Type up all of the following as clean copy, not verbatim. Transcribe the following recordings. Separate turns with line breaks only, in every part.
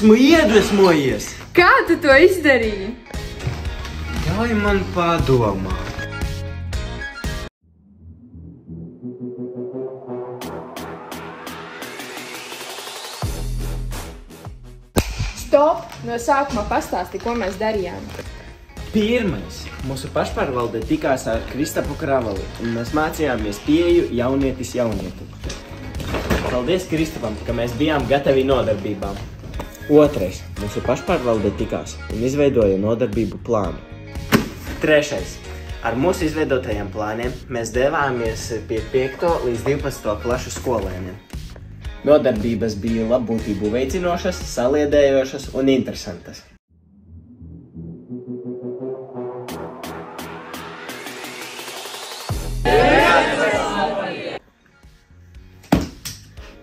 esmu iedvesmojies.
Kā tu to izdarīji?
Ļauj man padomāt.
Stop! No sākumā pastāsti, ko mēs darījām.
Pirmais. Mūsu pašpārvalde tikās ar Kristapu Kravali, un mēs mācījāmies pieeju jaunietis jaunietim. Paldies Kristapam, ka mēs bijām gatavi nodarbībām. Otrais. Mūsu pašpārvalde tikās un izveidoja nodarbību plānu. Trešais. Ar mūsu izveidotajiem plāniem mēs devāmies pie 5. līdz 12. klašu skolēniem. Nodarbības bija labbūtību veicinošas, saliedējošas un interesantas.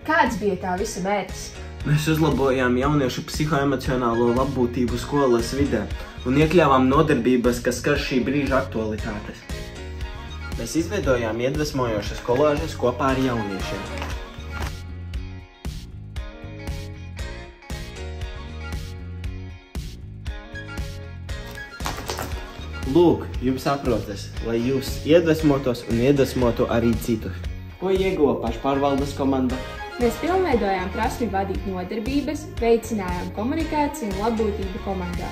Kāds bija tā visa mērķis?
Mēs uzlabojām jauniešu psihoemocionālo labbūtību skolas vidē un iekļāvām nodarbības, kas skar šī brīža aktualitātes. Mēs izveidojām iedvesmojošas kolāžas kopā ar jauniešiem. Lūk, jums aprotas, lai jūs iedvesmotos un iedvesmotu arī citus. Ko ieguva pašpārvaldes komanda?
Mēs pilnveidojām prasmi vadīt nodarbības, veicinājām komunikāciju un labbūtību komandā.